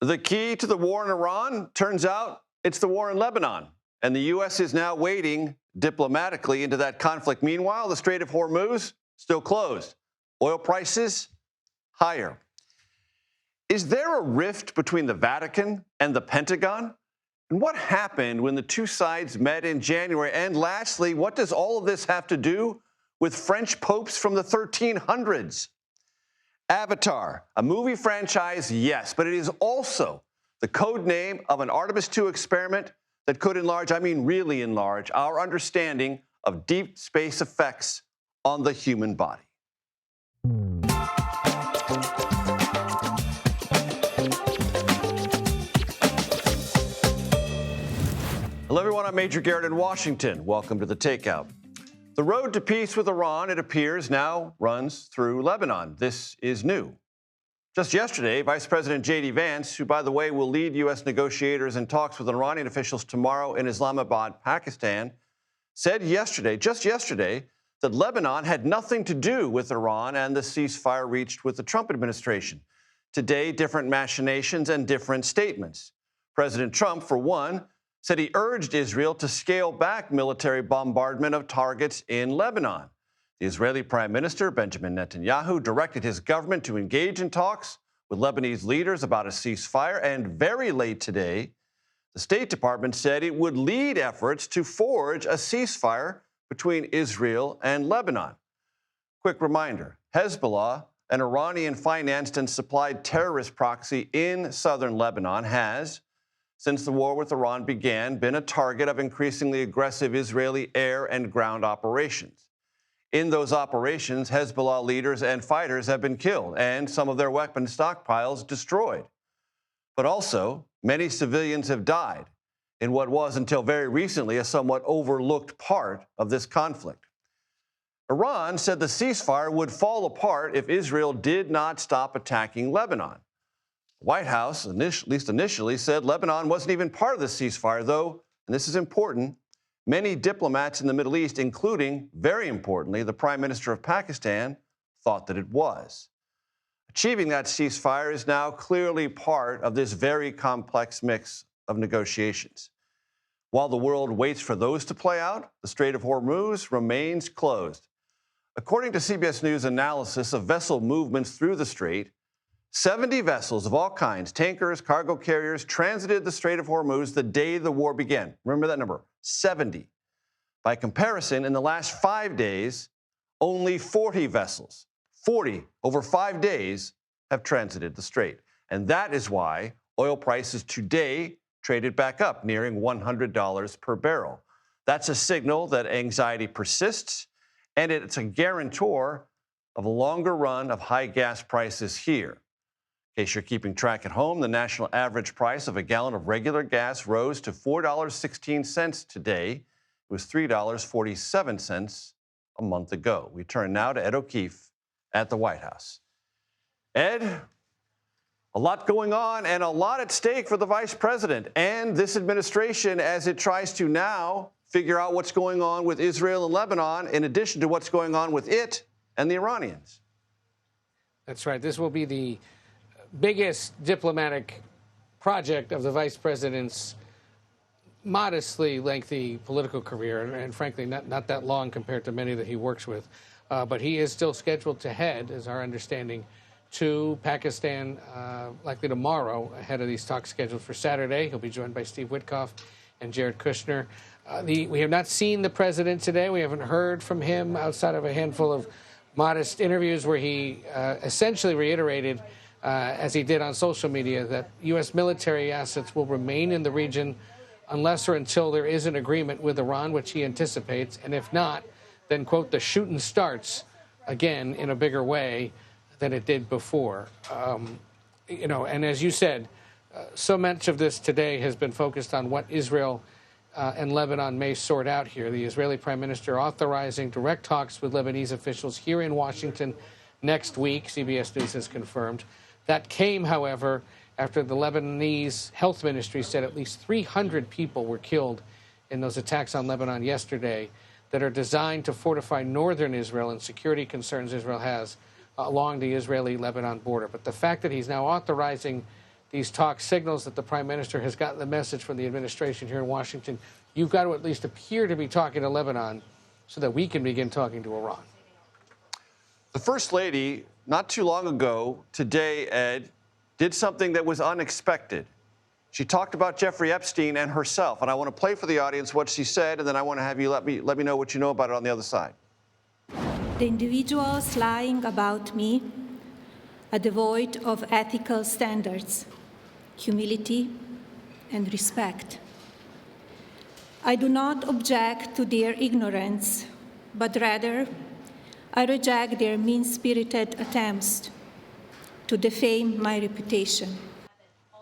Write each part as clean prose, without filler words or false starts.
The key to the war in Iran, turns out it's the war in Lebanon. And the U.S. is now wading diplomatically into that conflict. Meanwhile, the Strait of Hormuz still closed. Oil prices higher. Is there a rift between the Vatican and the Pentagon? And what happened when the two sides met in January? And lastly, what does all of this have to do with French popes from the 1300s? Avatar, a movie franchise, yes, but it is also the code name of an Artemis II experiment that could enlarge, I mean really enlarge, our understanding of deep space effects on the human body. Hello, everyone. I'm Major Garrett in Washington. Welcome to the Takeout. The road to peace with Iran, it appears, now runs through Lebanon. This is new. Just yesterday, Vice President J.D. Vance, who, by the way, will lead U.S. negotiators in talks with Iranian officials tomorrow in Islamabad, Pakistan, said just yesterday, that Lebanon had nothing to do with Iran and the ceasefire reached with the Trump administration. Today, different machinations and different statements. President Trump, for one, said he urged Israel to scale back military bombardment of targets in Lebanon. The Israeli Prime Minister, Benjamin Netanyahu, directed his government to engage in talks with Lebanese leaders about a ceasefire, and very late today, the State Department said it would lead efforts to forge a ceasefire between Israel and Lebanon. Quick reminder, Hezbollah, an Iranian-financed and supplied terrorist proxy in southern Lebanon, has, since the war with Iran began, been a target of increasingly aggressive Israeli air and ground operations. In those operations, Hezbollah leaders and fighters have been killed and some of their weapon stockpiles destroyed. But also, many civilians have died in what was, until very recently, a somewhat overlooked part of this conflict. Iran said the ceasefire would fall apart if Israel did not stop attacking Lebanon. The White House, at least initially, said Lebanon wasn't even part of the ceasefire, though, and this is important, many diplomats in the Middle East, including, very importantly, the Prime Minister of Pakistan, thought that it was. Achieving that ceasefire is now clearly part of this very complex mix of negotiations. While the world waits for those to play out, the Strait of Hormuz remains closed. According to CBS News analysis of vessel movements through the strait, 70 vessels of all kinds, tankers, cargo carriers, transited the Strait of Hormuz the day the war began. Remember that number, 70. By comparison, in the last 5 days, only 40 vessels, 40 over 5 days, have transited the strait. And that is why oil prices today traded back up, nearing $100 per barrel. That's a signal that anxiety persists, and it's a guarantor of a longer run of high gas prices here. In case you're keeping track at home, the national average price of a gallon of regular gas rose to $4.16 today. It was $3.47 a month ago. We turn now to Ed O'Keefe at the White House. Ed, a lot going on and a lot at stake for the vice president and this administration as it tries to now figure out what's going on with Israel and Lebanon, in addition to what's going on with it and the Iranians. That's right. This will be the biggest diplomatic project of the vice president's modestly lengthy political career, and frankly, not that long compared to many that he works with. But he is still scheduled to head, is our understanding, to Pakistan likely tomorrow, ahead of these talks scheduled for Saturday. He'll be joined by Steve Witkoff and Jared Kushner. We have not seen the president today. We haven't heard from him outside of a handful of modest interviews where he essentially reiterated, as he did on social media, that U.S. military assets will remain in the region unless or until there is an agreement with Iran, which he anticipates. And if not, then, quote, the shooting starts again in a bigger way than it did before. And as you said, so much of this today has been focused on what Israel and Lebanon may sort out here. The Israeli Prime Minister authorizing direct talks with Lebanese officials here in Washington next week, CBS News has confirmed. That came, however, after the Lebanese health ministry said at least 300 people were killed in those attacks on Lebanon yesterday that are designed to fortify northern Israel and security concerns Israel has along the Israeli-Lebanon border. But the fact that he's now authorizing these talk signals that the prime minister has gotten the message from the administration here in Washington. You've got to at least appear to be talking to Lebanon so that we can begin talking to Iran. The First Lady, not too long ago today, Ed, did something that was unexpected. She talked about Jeffrey Epstein and herself, and I want to play for the audience what she said, and then I want to have you let me know what you know about it on the other side. The individuals lying about me are devoid of ethical standards, humility, and respect. I do not object to their ignorance, but rather I reject their mean-spirited attempts to defame my reputation.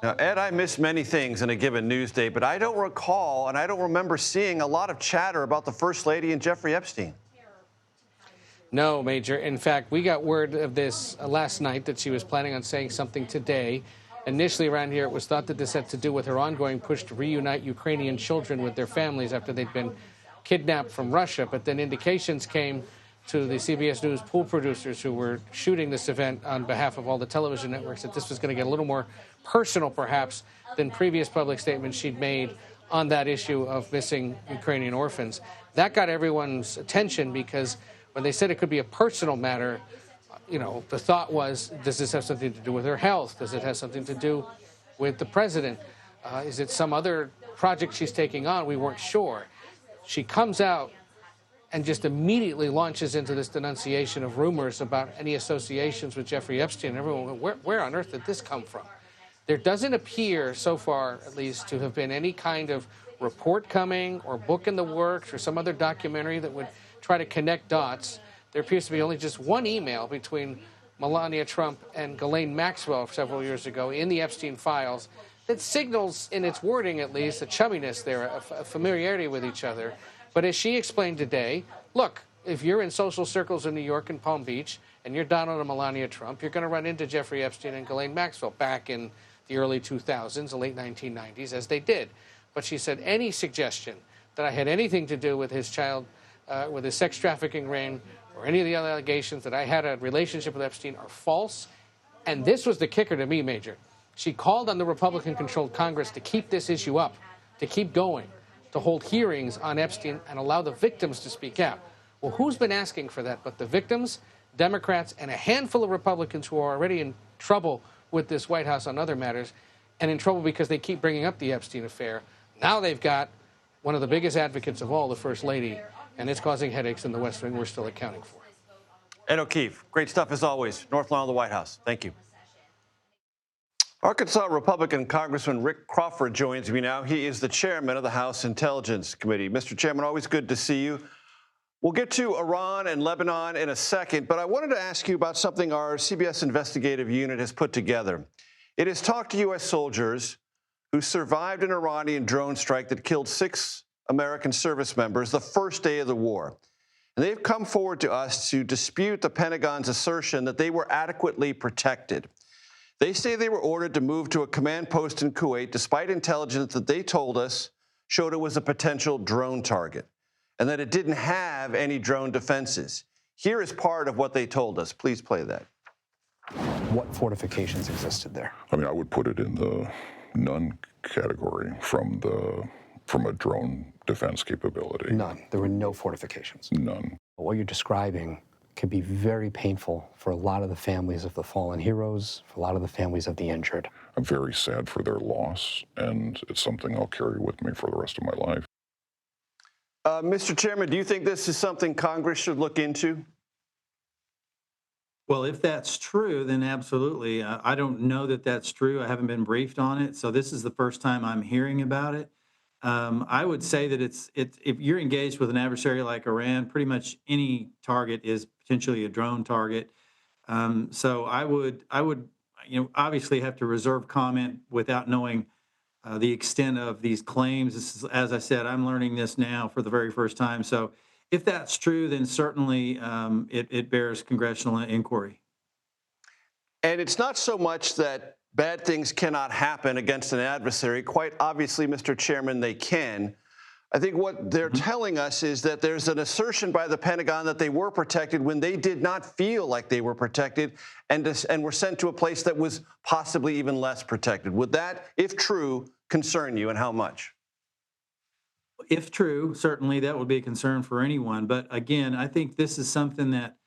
Now, Ed, I miss many things in a given news day, but I don't recall and I don't remember seeing a lot of chatter about the First Lady and Jeffrey Epstein. No, Major. In fact, we got word of this last night that she was planning on saying something today. Initially around here, it was thought that this had to do with her ongoing push to reunite Ukrainian children with their families after they'd been kidnapped from Russia. But then indications came to the CBS News pool producers who were shooting this event on behalf of all the television networks that this was going to get a little more personal, perhaps, than previous public statements she'd made on that issue of missing Ukrainian orphans. That got everyone's attention because when they said it could be a personal matter, you know, the thought was, does this have something to do with her health? Does it have something to do with the president? Is it some other project she's taking on? We weren't sure. She comes out and just immediately launches into this denunciation of rumors about any associations with Jeffrey Epstein. Everyone went, where on earth did this come from? There doesn't appear, so far at least, to have been any kind of report coming or book in the works or some other documentary that would try to connect dots. There appears to be only just one email between Melania Trump and Ghislaine Maxwell several years ago in the Epstein files that signals, in its wording at least, a chumminess there, a familiarity with each other. But as she explained today, look, if you're in social circles in New York and Palm Beach and you're Donald and Melania Trump, you're going to run into Jeffrey Epstein and Ghislaine Maxwell back in the early 2000s, the late 1990s, as they did. But she said any suggestion that I had anything to do with his child, with his sex trafficking ring, or any of the other allegations that I had a relationship with Epstein are false. And this was the kicker to me, Major. She called on the Republican-controlled Congress to keep this issue up, to keep going, to hold hearings on Epstein and allow the victims to speak out. Well, who's been asking for that but the victims, Democrats, and a handful of Republicans who are already in trouble with this White House on other matters, and in trouble because they keep bringing up the Epstein affair. Now they've got one of the biggest advocates of all, the First Lady, and it's causing headaches in the West Wing we're still accounting for. Ed O'Keefe, great stuff as always. North Lawn of the White House. Thank you. Arkansas Republican Congressman Rick Crawford joins me now. He is the chairman of the House Intelligence Committee. Mr. Chairman, always good to see you. We'll get to Iran and Lebanon in a second, but I wanted to ask you about something our CBS investigative unit has put together. It has talked to U.S. soldiers who survived an Iranian drone strike that killed 6 American service members the first day of the war. And they've come forward to us to dispute the Pentagon's assertion that they were adequately protected. They say they were ordered to move to a command post in Kuwait despite intelligence that they told us showed it was a potential drone target and that it didn't have any drone defenses. Here is part of what they told us. Please play that. What fortifications existed there? I mean, I would put it in the none category from a drone defense capability. None. There were no fortifications. None. What you're describing can be very painful for a lot of the families of the fallen heroes, for a lot of the families of the injured. I'm very sad for their loss, and it's something I'll carry with me for the rest of my life. Mr. Chairman, do you think this is something Congress should look into? Well, if that's true, then absolutely. I don't know that that's true. I haven't been briefed on it, so this is the first time I'm hearing about it. I would say that it's if you're engaged with an adversary like Iran, pretty much any target is potentially a drone target. So I would obviously have to reserve comment without knowing the extent of these claims. This is, as I said, I'm learning this now for the very first time. So if that's true, then certainly it bears congressional inquiry. And it's not so much that bad things cannot happen against an adversary. Quite obviously, Mr. Chairman, they can. I think what they're telling us is that there's an assertion by the Pentagon that they were protected when they did not feel like they were protected and were sent to a place that was possibly even less protected. Would that, if true, concern you, and how much? If true, certainly that would be a concern for anyone. But again, I think this is something that,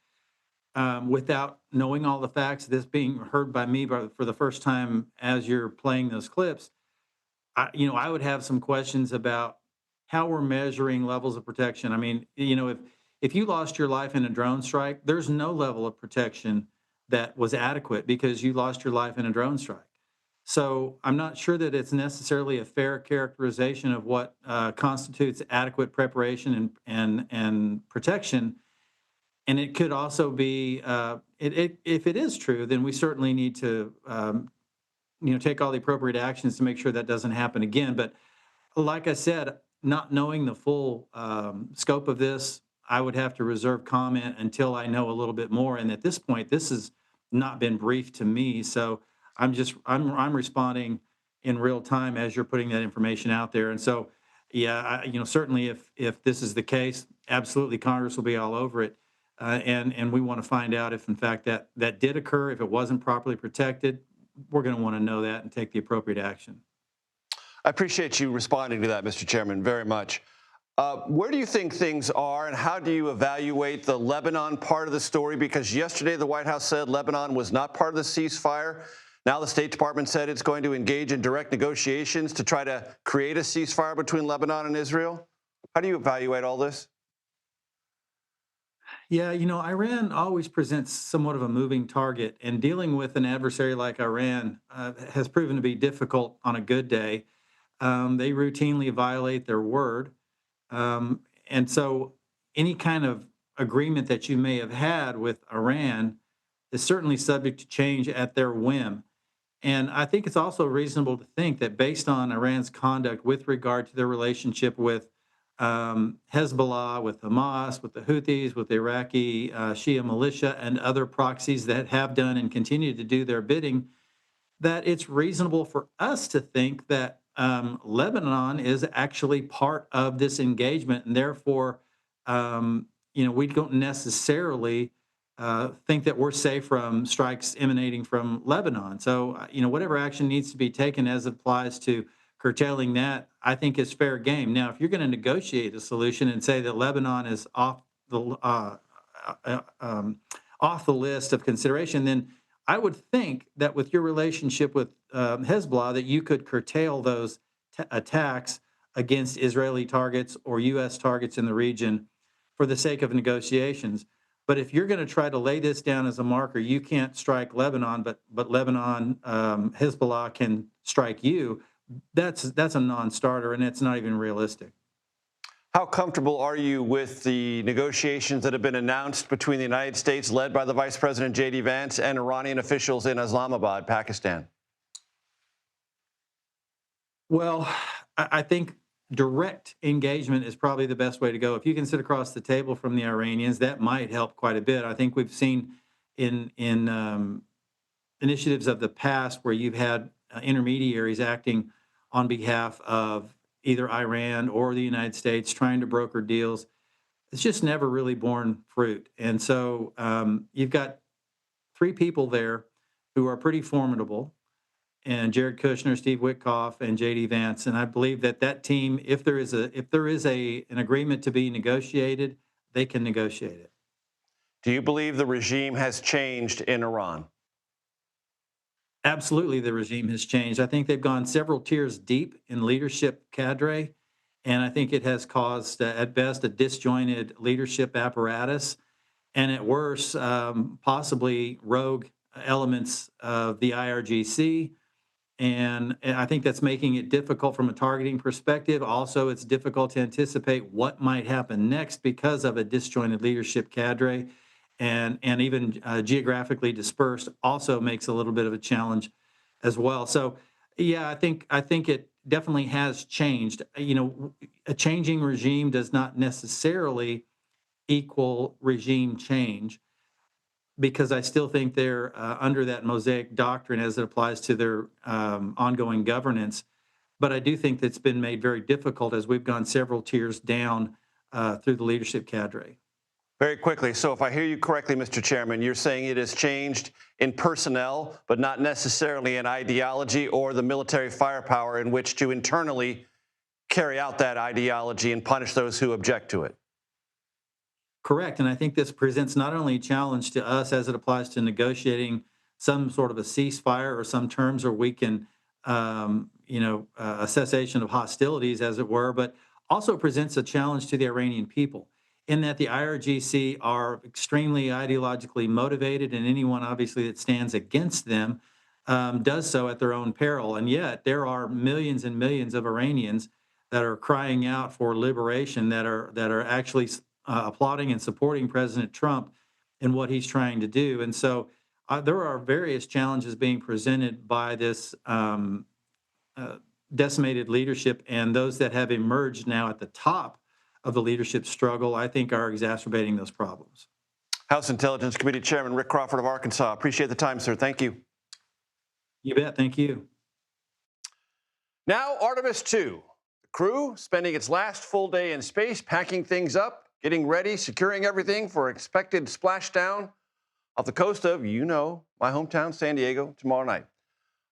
without knowing all the facts, this being heard by me for the first time as you're playing those clips, I would have some questions about how we're measuring levels of protection. I mean, if you lost your life in a drone strike, there's no level of protection that was adequate because you lost your life in a drone strike. So I'm not sure that it's necessarily a fair characterization of what constitutes adequate preparation and protection. And it could also be, if it is true, then we certainly need to take all the appropriate actions to make sure that doesn't happen again. But like I said, not knowing the full scope of this, I would have to reserve comment until I know a little bit more. And at this point, this has not been briefed to me, so I'm responding in real time as you're putting that information out there. And so, yeah, certainly if this is the case, absolutely Congress will be all over it, and we want to find out if in fact that did occur, if it wasn't properly protected. We're going to want to know that and take the appropriate action. I appreciate you responding to that, Mr. Chairman, very much. Where do you think things are, and how do you evaluate the Lebanon part of the story? Because yesterday the White House said Lebanon was not part of the ceasefire. Now the State Department said it's going to engage in direct negotiations to try to create a ceasefire between Lebanon and Israel. How do you evaluate all this? Yeah, Iran always presents somewhat of a moving target, and dealing with an adversary like Iran has proven to be difficult on a good day. They routinely violate their word. And so any kind of agreement that you may have had with Iran is certainly subject to change at their whim. And I think it's also reasonable to think that based on Iran's conduct with regard to their relationship with Hezbollah, with Hamas, with the Houthis, with the Iraqi Shia militia, and other proxies that have done and continue to do their bidding, that it's reasonable for us to think that Lebanon is actually part of this engagement, and therefore, we don't necessarily think that we're safe from strikes emanating from Lebanon. So, whatever action needs to be taken as it applies to curtailing that, I think is fair game. Now, if you're going to negotiate a solution and say that Lebanon is off the list of consideration, then I would think that with your relationship with Hezbollah, that you could curtail those attacks against Israeli targets or U.S. targets in the region for the sake of negotiations. But if you're going to try to lay this down as a marker, you can't strike Lebanon, but Lebanon, Hezbollah can strike you. That's a non-starter, and it's not even realistic. How comfortable are you with the negotiations that have been announced between the United States, led by the Vice President J.D. Vance, and Iranian officials in Islamabad, Pakistan? Well, I think direct engagement is probably the best way to go. If you can sit across the table from the Iranians, that might help quite a bit. I think we've seen in initiatives of the past where you've had intermediaries acting on behalf of either Iran or the United States trying to broker deals. It's just never really borne fruit. And so you've got three people there who are pretty formidable, and Jared Kushner, Steve Witkoff, and J.D. Vance. And I believe that team, if there is an agreement to be negotiated, they can negotiate it. Do you believe the regime has changed in Iran? Absolutely, the regime has changed. I think they've gone several tiers deep in leadership cadre, and I think it has caused, at best, a disjointed leadership apparatus, and at worst, possibly rogue elements of the IRGC. And I think that's making it difficult from a targeting perspective. Also, it's difficult to anticipate what might happen next because of a disjointed leadership cadre. And even geographically dispersed also makes a little bit of a challenge as well. So, yeah, I think it definitely has changed. A changing regime does not necessarily equal regime change, because I still think they're under that Mosaic doctrine as it applies to their ongoing governance. but I do think that's been made very difficult as we've gone several tiers down through the leadership cadre. Very quickly, so if I hear you correctly, Mr. Chairman, you're saying it has changed in personnel, but not necessarily in ideology or the military firepower in which to internally carry out that ideology and punish those who object to it. Correct. And I think this presents not only a challenge to us as it applies to negotiating some sort of a ceasefire or some terms where we can, a cessation of hostilities, as it were, but also presents a challenge to the Iranian people in that the IRGC are extremely ideologically motivated, and anyone obviously that stands against them does so at their own peril. And yet there are millions and millions of Iranians that are crying out for liberation, that are actually applauding and supporting President Trump in what he's trying to do. And so there are various challenges being presented by this decimated leadership, and those that have emerged now at the top of the leadership struggle, I think, are exacerbating those problems. House Intelligence Committee Chairman Rick Crawford of Arkansas. Appreciate the time, sir. Thank you. You bet. Thank you. Now, Artemis 2. The crew spending its last full day in space, packing things up, getting ready, securing everything for expected splashdown off the coast of, my hometown, San Diego, tomorrow night.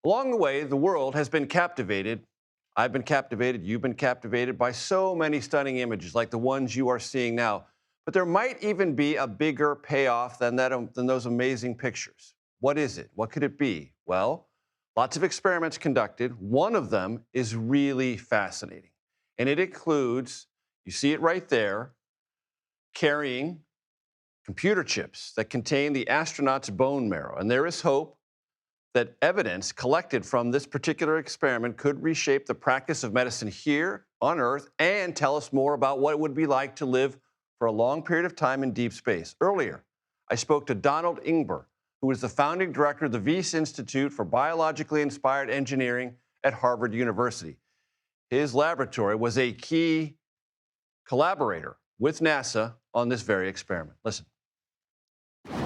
Along the way, the world has been captivated. I've been captivated. You've been captivated by so many stunning images like the ones you are seeing now. But there might even be a bigger payoff than those amazing pictures. What is it? What could it be? Well, lots of experiments conducted. One of them is really fascinating. And it includes, you see it right there, carrying computer chips that contain the astronaut's bone marrow. And there is hope that evidence collected from this particular experiment could reshape the practice of medicine here on Earth and tell us more about what it would be like to live for a long period of time in deep space. Earlier, I spoke to Donald Ingber, who is the founding director of the Wyss Institute for Biologically Inspired Engineering at Harvard University. His laboratory was a key collaborator with NASA on this very experiment. Listen.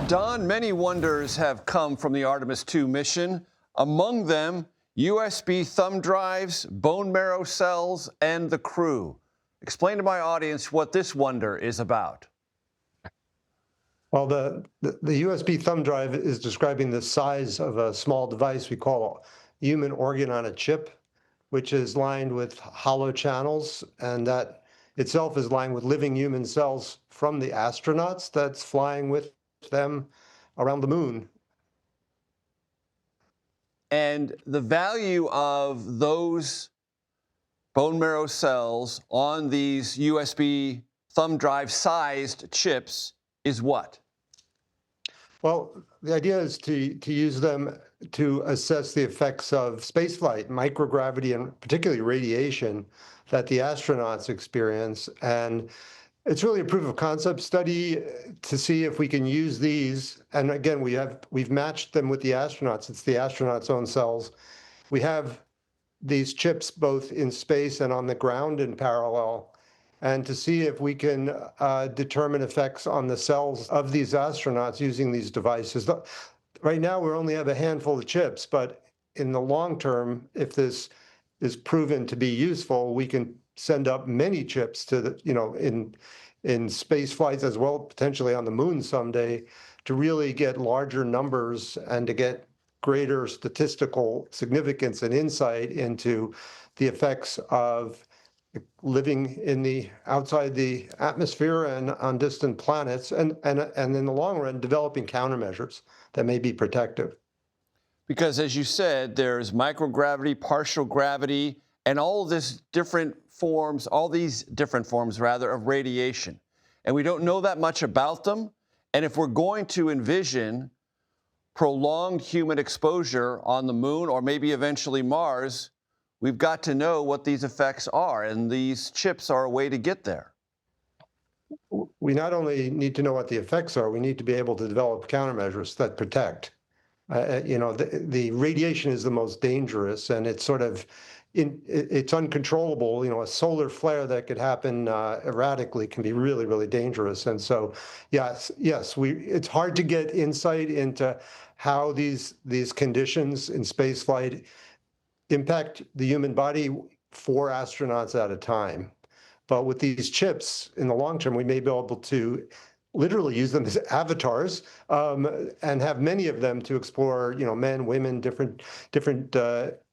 Don, many wonders have come from the Artemis 2 mission. Among them, USB thumb drives, bone marrow cells, and the crew. Explain to my audience what this wonder is about. Well, the USB thumb drive is describing the size of a small device we call a human organ on a chip, which is lined with hollow channels, and that itself is lined with living human cells from the astronauts that's flying with them around the moon. And the value of those bone marrow cells on these USB thumb drive sized chips is what? Well, the idea is to use them to assess the effects of spaceflight, microgravity, and particularly radiation that the astronauts experience. And it's really a proof of concept study to see if we can use these. And again, we've matched them with the astronauts. It's the astronauts' own cells. We have these chips both in space and on the ground in parallel, and to see if we can determine effects on the cells of these astronauts using these devices. Right now, we only have a handful of chips, but in the long term, if this is proven to be useful, we can send up many chips to the, in space flights as well, potentially on the moon someday, to really get larger numbers and to get greater statistical significance and insight into the effects of living outside the atmosphere and on distant planets, and in the long run, developing countermeasures that may be protective. Because as you said, there's microgravity, partial gravity, and all these different forms of radiation. And we don't know that much about them. And if we're going to envision prolonged human exposure on the moon or maybe eventually Mars, we've got to know what these effects are, and these chips are a way to get there. We not only need to know what the effects are, we need to be able to develop countermeasures that protect. The radiation is the most dangerous, and it's it's uncontrollable. A solar flare that could happen erratically can be really, really dangerous. And so, yes, it's hard to get insight into how these conditions in spaceflight impact the human body. 4 astronauts at a time. But with these chips, in the long term, we may be able to literally use them as avatars and have many of them to explore, men, women, different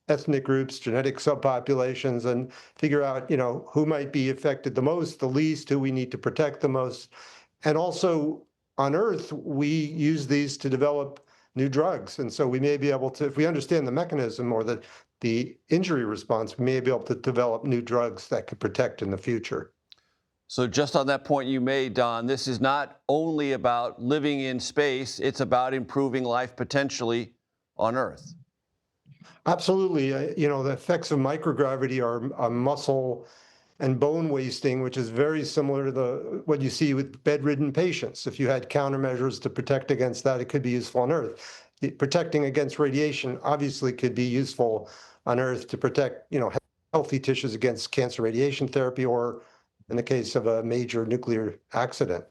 ethnic groups, genetic subpopulations, and figure out, who might be affected the most, the least, who we need to protect the most. And also on Earth, we use these to develop new drugs. And so we may be able to, if we understand the mechanism or the injury response, we may be able to develop new drugs that could protect in the future. So just on that point you made, Don, this is not only about living in space, it's about improving life potentially on Earth. Absolutely. The effects of microgravity are muscle and bone wasting, which is very similar to what you see with bedridden patients. If you had countermeasures to protect against that, it could be useful on Earth. Protecting against radiation obviously could be useful on Earth to protect, healthy tissues against cancer radiation therapy, or in the case of a major nuclear accident.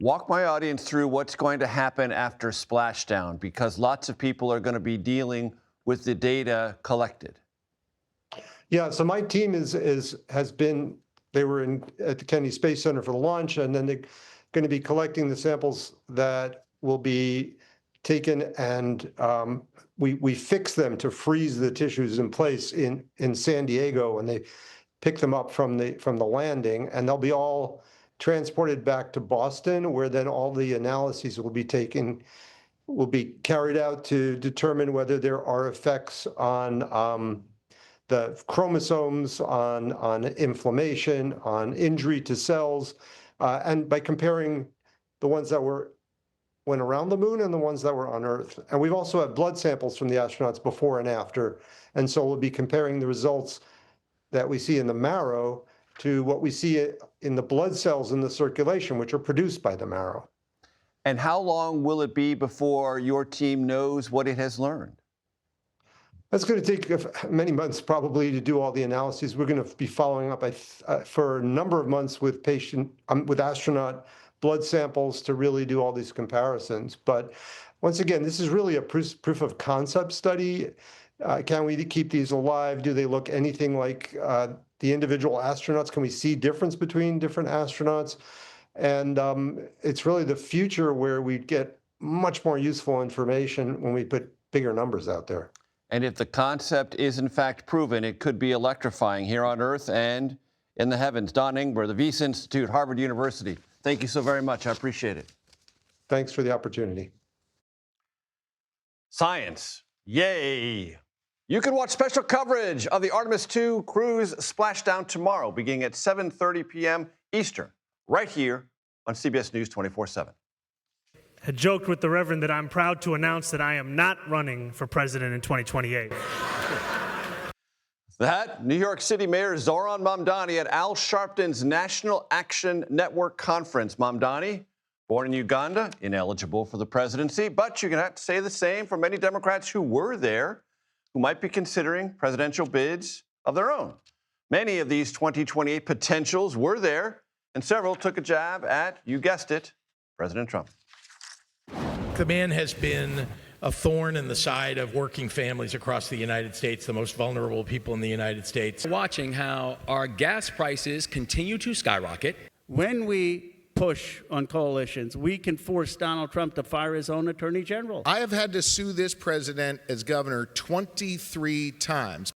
Walk my audience through what's going to happen after splashdown, because lots of people are going to be dealing with the data collected. Yeah, so my team they were at the Kennedy Space Center for the launch, and then they're going to be collecting the samples that will be taken, and we fix them to freeze the tissues in place in San Diego, and they pick them up from the landing, and they'll be all transported back to Boston, where then all the analyses will be carried out to determine whether there are effects on the chromosomes, on inflammation, on injury to cells, and by comparing the ones that went around the moon and the ones that were on Earth. And we've also had blood samples from the astronauts before and after, and so we'll be comparing the results that we see in the marrow to what we see in the blood cells in the circulation, which are produced by the marrow. And how long will it be before your team knows what it has learned? That's going to take many months probably to do all the analyses. We're going to be following up for a number of months with astronaut blood samples to really do all these comparisons. But once again, this is really a proof of concept study. Can we keep these alive? Do they look anything like the individual astronauts? Can we see difference between different astronauts? And it's really the future where we get much more useful information when we put bigger numbers out there. And if the concept is in fact proven, it could be electrifying here on Earth and in the heavens. Don Ingber, the Wyss Institute, Harvard University. Thank you so very much. I appreciate it. Thanks for the opportunity. Science. Yay. You can watch special coverage of the Artemis II cruise splashdown tomorrow, beginning at 7:30 p.m. Eastern, right here on CBS News 24/7. Had joked with the Reverend that I'm proud to announce that I am not running for president in 2028. That, New York City Mayor Zohran Mamdani at Al Sharpton's National Action Network Conference. Mamdani, born in Uganda, ineligible for the presidency, but you can have to say the same for many Democrats who were there, who might be considering presidential bids of their own. Many of these 2028 potentials were there, and several took a jab at, you guessed it, President Trump. The man has been a thorn in the side of working families across the United States, the most vulnerable people in the United States. Watching how our gas prices continue to skyrocket. When we push on coalitions, we can force Donald Trump to fire his own attorney general. I have had to sue this president as governor 23 times.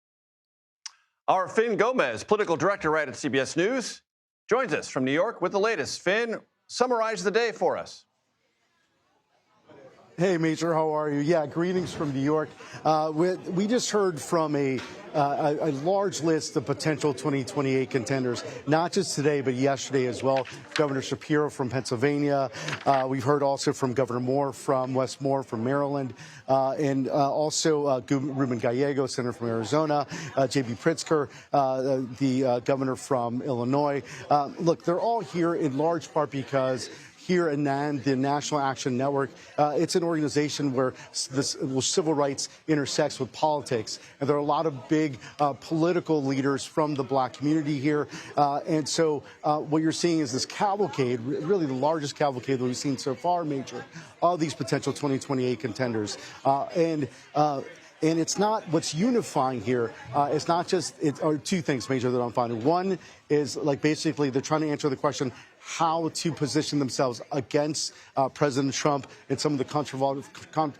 Our Finn Gomez, political director right at CBS News, joins us from New York with the latest. Finn, summarize the day for us. Hey, Major, how are you? Yeah, greetings from New York. We just heard from a large list of potential 2028 contenders, not just today, but yesterday as well. Governor Shapiro from Pennsylvania. We've heard also from Governor Moore from Wes Moore from Maryland, and also Ruben Gallego, senator from Arizona, J.B. Pritzker, the governor from Illinois. Look, they're all here in large part because here in the National Action Network, it's an organization where civil rights intersects with politics. And there are a lot of big political leaders from the black community here. And so what you're seeing is this cavalcade, really the largest cavalcade that we've seen so far, Major, of these potential 2028 contenders. And it's not what's unifying here. It's not just or two things, Major, that I'm finding. One is like basically they're trying to answer the question how to position themselves against President Trump and some of the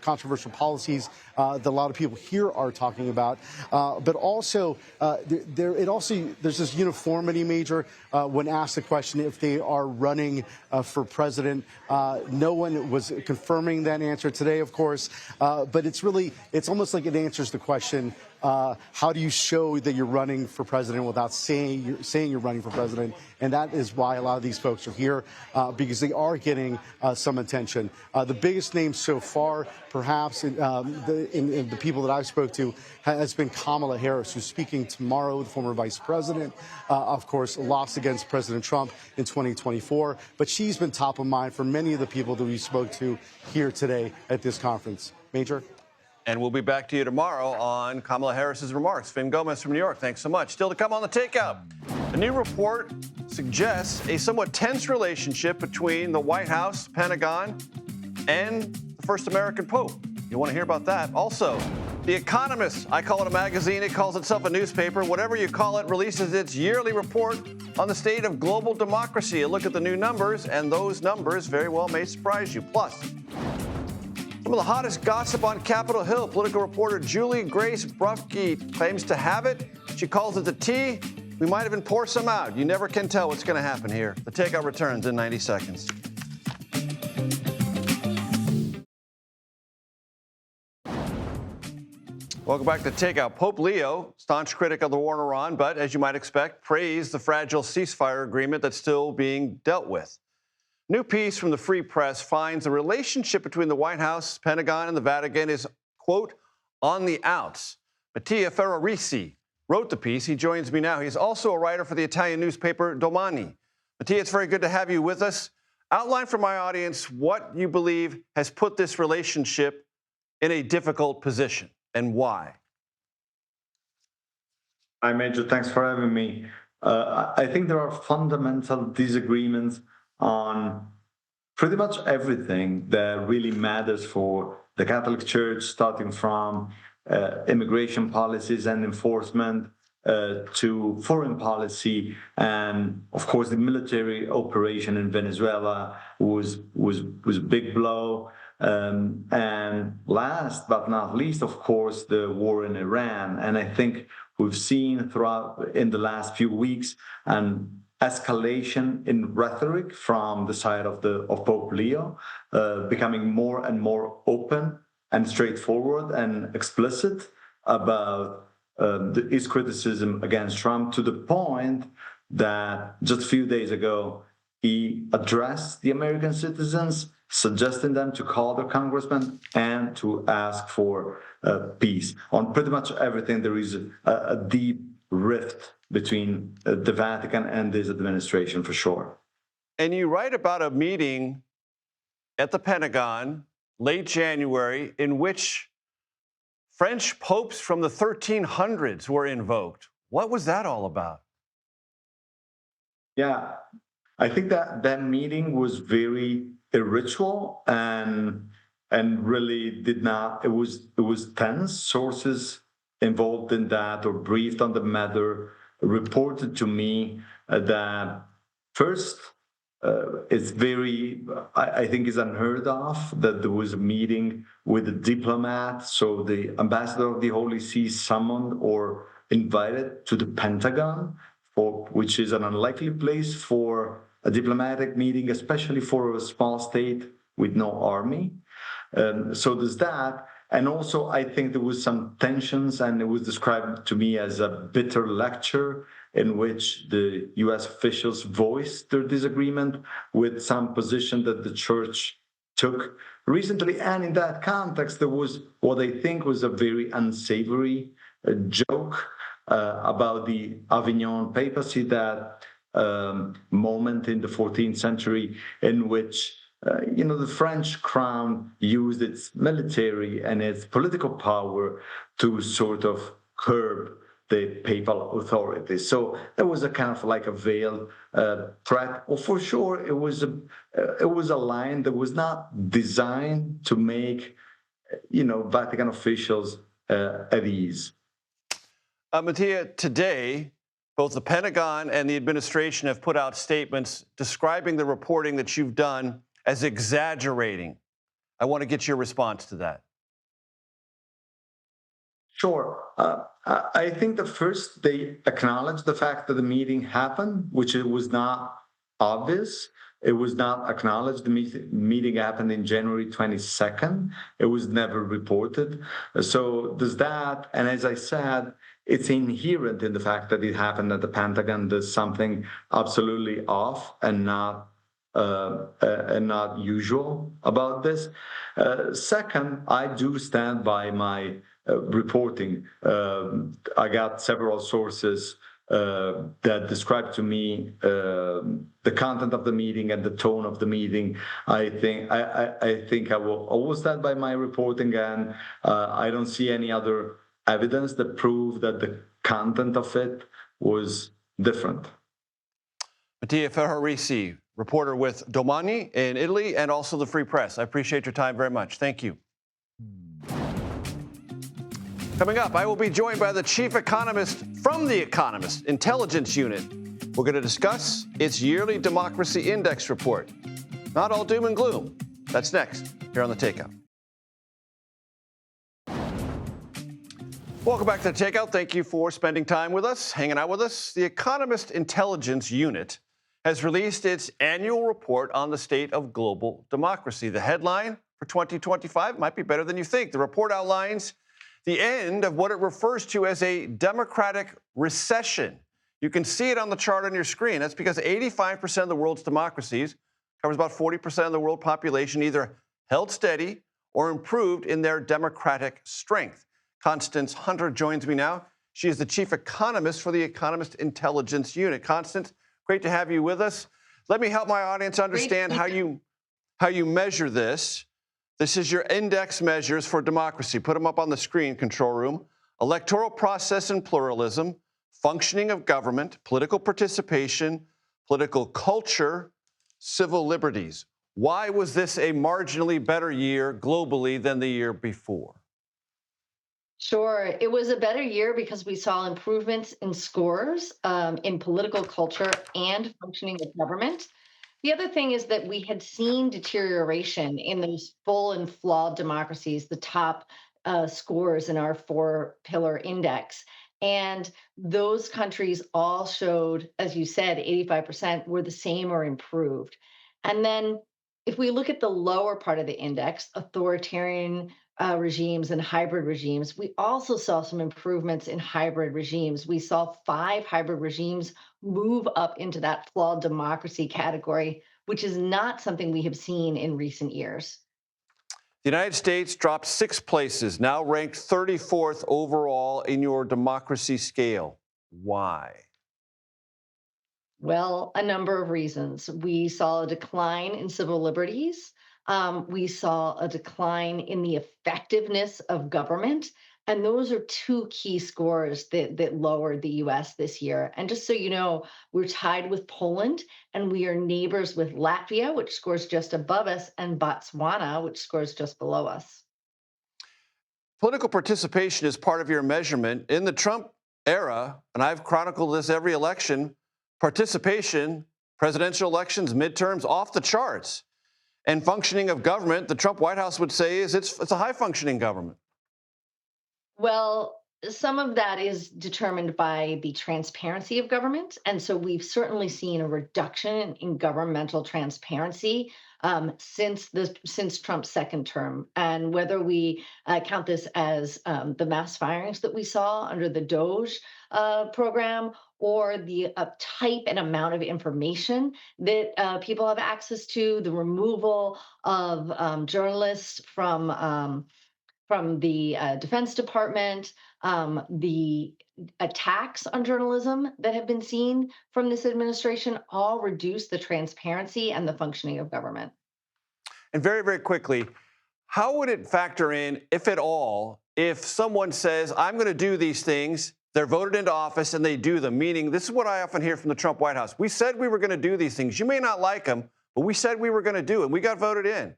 controversial policies that a lot of people here are talking about. But also, there's this uniformity, Major, when asked the question if they are running for president. No one was confirming that answer today, of course. But it's almost like it answers the question, how do you show that you're running for president without saying you're running for president? And that is why a lot of these folks are here, because they are getting some attention. The biggest name so far, perhaps, in the people that I've spoke to, has been Kamala Harris, who's speaking tomorrow, the former vice president. Of course, lost against President Trump in 2024. But she's been top of mind for many of the people that we spoke to here today at this conference. Major? And we'll be back to you tomorrow on Kamala Harris's remarks. Finn Gomez from New York, thanks so much. Still to come on The Takeout. A new report suggests a somewhat tense relationship between the White House, Pentagon, and the first American Pope. You want to hear about that? Also, The Economist, I call it a magazine, it calls itself a newspaper, whatever you call it, releases its yearly report on the state of global democracy. A look at the new numbers, and those numbers very well may surprise you. Plus, some of the hottest gossip on Capitol Hill. Political reporter Julie Grace Brufke claims to have it. She calls it the tea. We might even pour some out. You never can tell what's going to happen here. The Takeout returns in 90 seconds. Welcome back to Takeout. Pope Leo, staunch critic of the war in Iran, but as you might expect, praised the fragile ceasefire agreement that's still being dealt with. New piece from the Free Press finds the relationship between the White House, Pentagon, and the Vatican is, quote, on the outs. Mattia Ferrarisi wrote the piece. He joins me now. He's also a writer for the Italian newspaper Domani. Mattia, it's very good to have you with us. Outline for my audience what you believe has put this relationship in a difficult position and why. Hi, Major. Thanks for having me. I think there are fundamental disagreements on pretty much everything that really matters for the Catholic Church, starting from immigration policies and enforcement to foreign policy, and of course the military operation in Venezuela was a big blow. And last but not least, of course, the war in Iran. And I think we've seen throughout in the last few weeks an escalation in rhetoric from the side of Pope Leo, becoming more and more open and straightforward and explicit about his criticism against Trump, to the point that just a few days ago he addressed the American citizens, suggesting them to call their congressman and to ask for peace. On pretty much everything, there is a deep rift between the Vatican and this administration, for sure. And you write about a meeting at the Pentagon late January in which French popes from the 1300s were invoked. What was that all about? Yeah, I think that meeting was very ritual and really did not. It was tense. Sources involved in that or briefed on the matter reported to me that first, it's very, I think, is unheard of that there was a meeting with a diplomat. So the ambassador of the Holy See summoned or invited to the Pentagon, which is an unlikely place for a diplomatic meeting, especially for a small state with no army. So there's that. And also, I think there was some tensions, and it was described to me as a bitter lecture in which the U.S. officials voiced their disagreement with some position that the church took recently. And in that context, there was what I think was a very unsavory joke about the Avignon papacy, that moment in the 14th century in which the French crown used its military and its political power to sort of curb the papal authority. So there was a kind of like a veiled threat. Well, for sure, it was a line that was not designed to make Vatican officials at ease. Mattia, today, both the Pentagon and the administration have put out statements describing the reporting that you've done as exaggerating. I want to get your response to that. Sure. I think the first they acknowledged the fact that the meeting happened, which it was not obvious. It was not acknowledged. The meeting happened in January 22nd. It was never reported. So there's that. And as I said, it's inherent in the fact that it happened at the Pentagon. There's something absolutely off and not usual about this. Second, I do stand by my reporting. I got several sources that described to me the content of the meeting and the tone of the meeting. I think I will always stand by my reporting, and I don't see any other evidence that prove that the content of it was different. Mattia Ferrarisi, reporter with Domani in Italy and also the Free Press. I appreciate your time very much. Thank you. Coming up, I will be joined by the chief economist from The Economist Intelligence Unit. We're going to discuss its yearly democracy index report. Not all doom and gloom. That's next here on The Takeout. Welcome back to The Takeout. Thank you for spending time with us, hanging out with us. The Economist Intelligence Unit has released its annual report on the state of global democracy. The headline for 2025 might be better than you think. The report outlines the end of what it refers to as a democratic recession. You can see it on the chart on your screen. That's because 85% of the world's democracies, covers about 40% of the world population, either held steady or improved in their democratic strength. Constance Hunter joins me now. She is the chief economist for the Economist Intelligence Unit. Constance, great to have you with us. Let me help my audience understand how you measure this. This is your index measures for democracy. Put them up on the screen, control room. Electoral process and pluralism, functioning of government, political participation, political culture, civil liberties. Why was this a marginally better year globally than the year before? Sure. It was a better year because we saw improvements in scores in political culture and functioning of government. The other thing is that we had seen deterioration in those full and flawed democracies, the top scores in our 4-pillar index. And those countries all showed, as you said, 85% were the same or improved. And then if we look at the lower part of the index, authoritarian regimes and hybrid regimes, we also saw some improvements in hybrid regimes. We saw 5 hybrid regimes move up into that flawed democracy category, which is not something we have seen in recent years. The United States dropped 6 places, now ranked 34th overall in your democracy scale. Why? Well, a number of reasons. We saw a decline in civil liberties. We saw a decline in the effectiveness of government. And those are 2 key scores that lowered the U.S. this year. And just so you know, we're tied with Poland, and we are neighbors with Latvia, which scores just above us, and Botswana, which scores just below us. Political participation is part of your measurement. In the Trump era, and I've chronicled this every election, participation, presidential elections, midterms, off the charts. And functioning of government, the Trump White House would say, is it's a high-functioning government. Well, some of that is determined by the transparency of government. And so we've certainly seen a reduction in governmental transparency since Trump's second term. And whether we count this as the mass firings that we saw under the DOJ program, or the type and amount of information that people have access to, the removal of journalists from the Defense Department, the attacks on journalism that have been seen from this administration, all reduce the transparency and the functioning of government. And very, very quickly, how would it factor in, if at all, if someone says, I'm going to do these things, they're voted into office and they do them, meaning this is what I often hear from the Trump White House. We said we were going to do these things. You may not like them, but we said we were going to do it. We got voted in.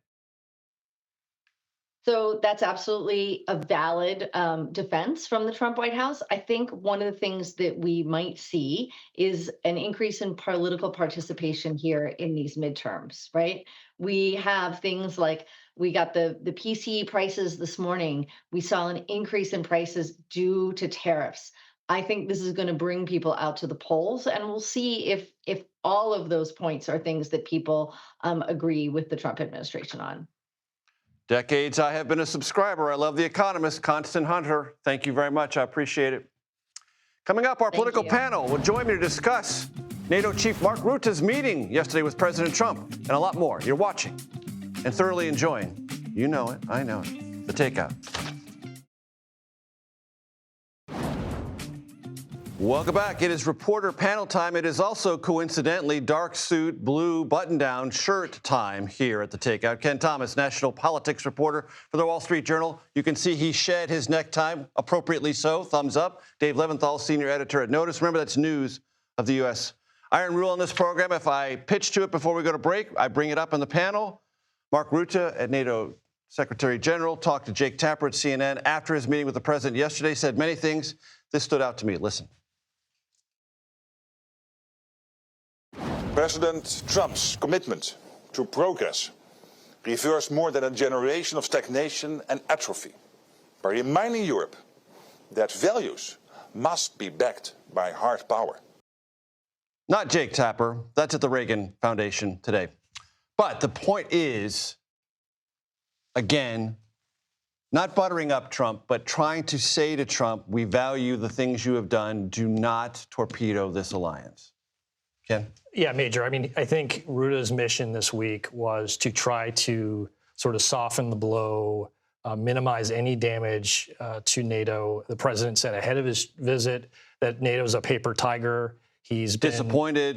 So that's absolutely a valid defense from the Trump White House. I think one of the things that we might see is an increase in political participation here in these midterms, right? We have things like we got the PCE prices this morning. We saw an increase in prices due to tariffs. I think this is going to bring people out to the polls, and we'll see if all of those points are things that people agree with the Trump administration on. Decades I have been a subscriber. I love The Economist. Constant Hunter, thank you very much. I appreciate it. Coming up, our political panel will join me to discuss NATO Chief Mark Rutte's meeting yesterday with President Trump and a lot more. You're watching and thoroughly enjoying, you know it, I know it, The Takeout. Welcome back. It is reporter panel time. It is also, coincidentally, dark suit, blue button-down shirt time here at The Takeout. Ken Thomas, national politics reporter for the Wall Street Journal. You can see he shed his necktie, appropriately so. Thumbs up. Dave Leventhal, senior editor at Notice. Remember, that's news of the U.S. Iron rule on this program. If I pitch to it before we go to break, I bring it up on the panel. Mark Rutte, at NATO Secretary General, talked to Jake Tapper at CNN after his meeting with the president yesterday, said many things. This stood out to me. Listen. President Trump's commitment to progress reversed more than a generation of stagnation and atrophy by reminding Europe that values must be backed by hard power. Not Jake Tapper. That's at the Reagan Foundation today. But the point is, again, not buttering up Trump, but trying to say to Trump, we value the things you have done. Do not torpedo this alliance. Ken? Yeah, Major. I mean, I think Rutte's mission this week was to try to sort of soften the blow, minimize any damage to NATO. The president said ahead of his visit that NATO's a paper tiger. He's been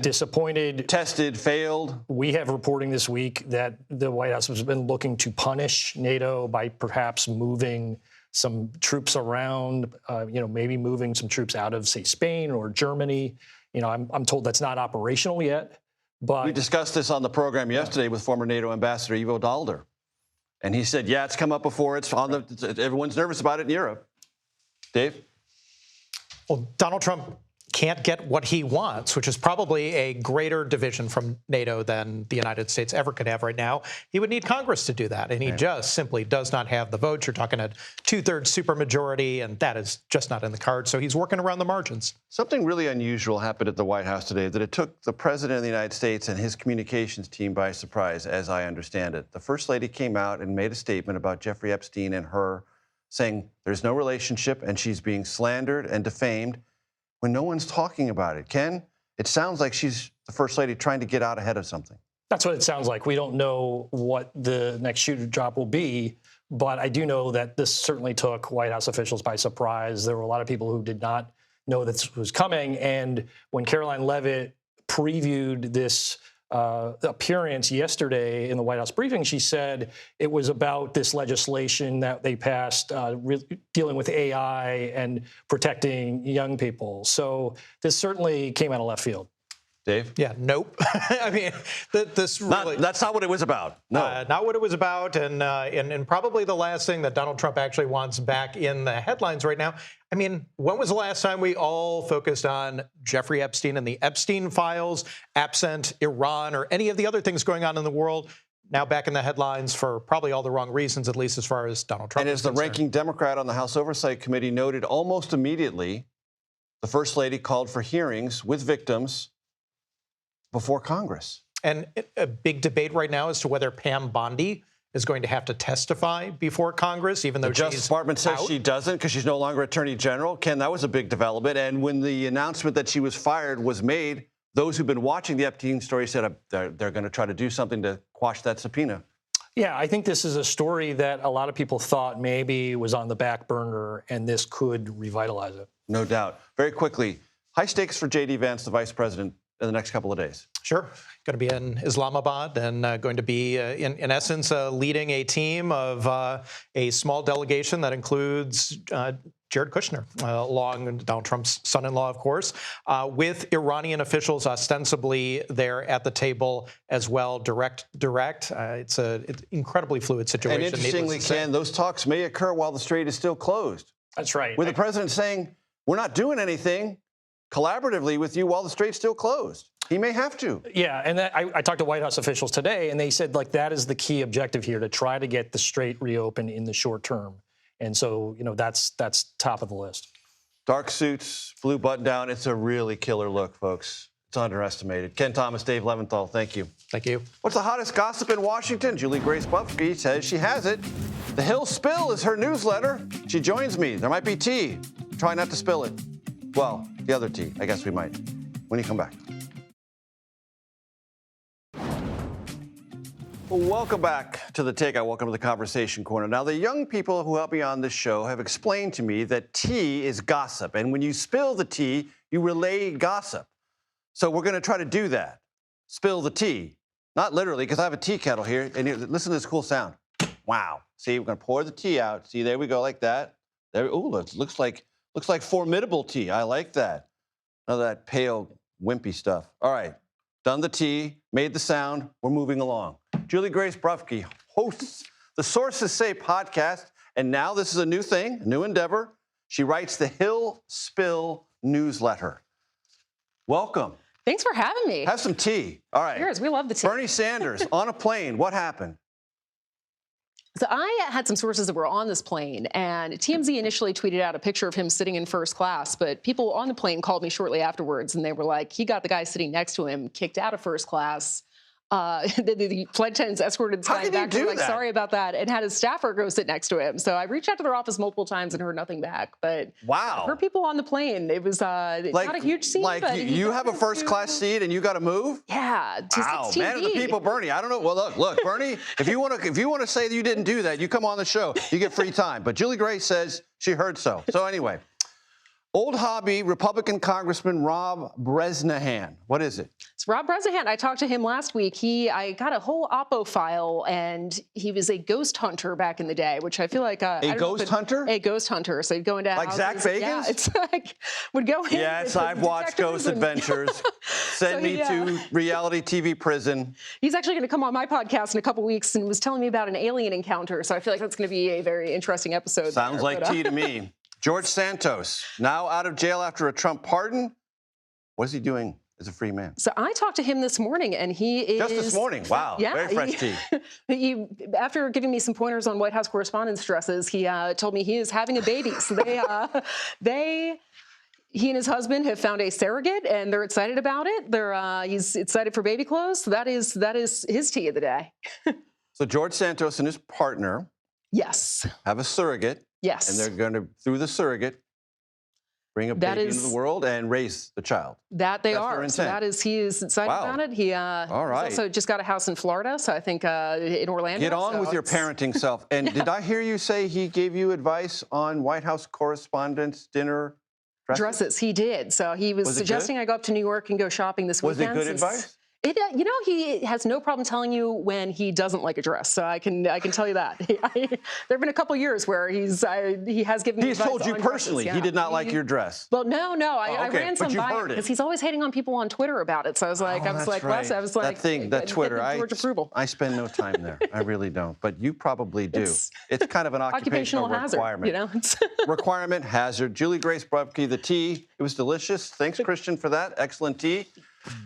disappointed, tested, failed. We have reporting this week that the White House has been looking to punish NATO by perhaps moving some troops around, maybe moving some troops out of, say, Spain or Germany. I'm told that's not operational yet. But we discussed this on the program yesterday with former NATO Ambassador Ivo Dalder. And he said, yeah, it's come up before. It's on everyone's nervous about it in Europe. Dave? Well, Donald Trump can't get what he wants, which is probably a greater division from NATO than the United States ever could have right now. He would need Congress to do that, and he just simply does not have the votes. You're talking a two-thirds supermajority, and that is just not in the cards, so he's working around the margins. Something really unusual happened at the White House today, that it took the President of the United States and his communications team by surprise, as I understand it. The First Lady came out and made a statement about Jeffrey Epstein and her, saying there's no relationship and she's being slandered and defamed, when no one's talking about it. Ken, it sounds like she's the First Lady trying to get out ahead of something. That's what it sounds like. We don't know what the next shoe drop will be, but I do know that this certainly took White House officials by surprise. There were a lot of people who did not know that this was coming. And when Caroline Leavitt previewed this appearance yesterday in the White House briefing, she said it was about this legislation that they passed dealing with AI and protecting young people. So this certainly came out of left field. Dave? Yeah, nope. I mean, this really... That's not what it was about. No. Not what it was about, and probably the last thing that Donald Trump actually wants back in the headlines right now. I mean, when was the last time we all focused on Jeffrey Epstein and the Epstein files, absent Iran or any of the other things going on in the world? Now back in the headlines for probably all the wrong reasons, at least as far as Donald Trump is concerned. And as the ranking Democrat on the House Oversight Committee noted, almost immediately, the First Lady called for hearings with victims before Congress. And a big debate right now as to whether Pam Bondi is going to have to testify before Congress, even though the Justice Department says she doesn't because she's no longer Attorney General. Ken, that was a big development. And when the announcement that she was fired was made, those who've been watching the Epstein story said they're going to try to do something to quash that subpoena. Yeah, I think this is a story that a lot of people thought maybe was on the back burner, and this could revitalize it. No doubt. Very quickly, high stakes for J.D. Vance, the vice president in the next couple of days? Sure. Going to be in Islamabad and going to be, in essence, leading a team of a small delegation that includes Jared Kushner, along Donald Trump's son-in-law, of course, with Iranian officials ostensibly there at the table as well, direct. It's an incredibly fluid situation. And interestingly, Ken, those talks may occur while the strait is still closed. That's right. With the president saying, we're not doing anything collaboratively with you while the strait's still closed. He may have to. Yeah, and I talked to White House officials today, and they said, like, that is the key objective here, to try to get the strait reopened in the short term. And so, that's top of the list. Dark suits, blue button down. It's a really killer look, folks. It's underestimated. Ken Thomas, Dave Leventhal, thank you. Thank you. What's the hottest gossip in Washington? Julie Grace Buffke says she has it. The Hill Spill is her newsletter. She joins me. There might be tea. Try not to spill it. Well, the other tea. I guess we might. When you come back. Welcome back to the Takeout. Welcome to the Conversation Corner. Now, the young people who help me on this show have explained to me that tea is gossip. And when you spill the tea, you relay gossip. So we're going to try to do that. Spill the tea. Not literally, because I have a tea kettle here. And listen to this cool sound. Wow. See, we're going to pour the tea out. See, there we go, like that. There. Ooh, it looks like formidable tea. I like that. None of that pale, wimpy stuff. All right. Done the tea, made the sound. We're moving along. Julie Grace Buffke hosts the Sources Say podcast, and now this is a new thing, a new endeavor. She writes the Hill Spill newsletter. Welcome. Thanks for having me. Have some tea. All right. Cheers. We love the tea. Bernie Sanders on a plane. What happened? So I had some sources that were on this plane, and TMZ initially tweeted out a picture of him sitting in first class, but people on the plane called me shortly afterwards, and they were like, he got the guy sitting next to him kicked out of first class. The flight attendants escorted this guy back. Like, sorry about that, and had his staffer go sit next to him. So I reached out to their office multiple times and heard nothing back. But wow, for people on the plane, it was not a huge scene. Like but you have a first class seat and you got to move. Yeah. Wow, man of the people, Bernie. I don't know. Well, look, Bernie. if you want to say that you didn't do that, you come on the show. You get free time. But Julie Grace says she heard so. So anyway. Old hobby, Republican Congressman Rob Bresnahan. What is it? It's Rob Bresnahan. I talked to him last week. I got a whole Oppo file, and he was a ghost hunter back in the day, which I feel like a ghost hunter. A ghost hunter. So he'd go into like houses. Zach Bagans. Yeah, it's like would go in. Yes, I've watched Ghost Adventures. Send me to reality TV prison. He's actually going to come on my podcast in a couple weeks and was telling me about an alien encounter. So I feel like that's going to be a very interesting episode. Sounds like tea to me. George Santos, now out of jail after a Trump pardon. What is he doing as a free man? So I talked to him this morning, and he is... Just this morning? Wow, yeah, very fresh tea. After giving me some pointers on White House correspondents' dresses, he told me he is having a baby. So he and his husband have found a surrogate, and they're excited about it. He's excited for baby clothes. So that is his tea of the day. So George Santos and his partner... Yes. ...have a surrogate. Yes. And they're going to, through the surrogate, bring a baby into the world and raise the child. That they are. So he is excited about it. He all right. also just got a house in Florida, so I think in Orlando. Get on with your parenting self. And yeah. Did I hear you say he gave you advice on White House correspondents' dinner dresses? He did. So he was suggesting I go up to New York and go shopping this weekend. Was it good advice? He has no problem telling you when he doesn't like a dress, so I can tell you that. There have been a couple years where he has given me advice. He's told you personally he did not like your dress. Well, no, I ran some by him because he's always hating on people on Twitter about it. So I was like, that Twitter. George approval. I spend no time there. I really don't, but you probably do. It's kind of an occupational requirement. Hazard, requirement hazard. Julie Grace Buffke, the tea. It was delicious. Thanks, Christian, for that. Excellent tea.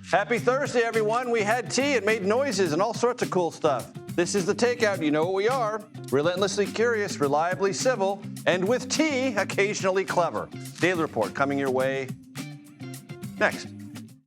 Happy Thursday, everyone. We had tea. It made noises and all sorts of cool stuff. This is The Takeout. You know what we are. Relentlessly curious, reliably civil, and with tea, occasionally clever. Daily Report coming your way next.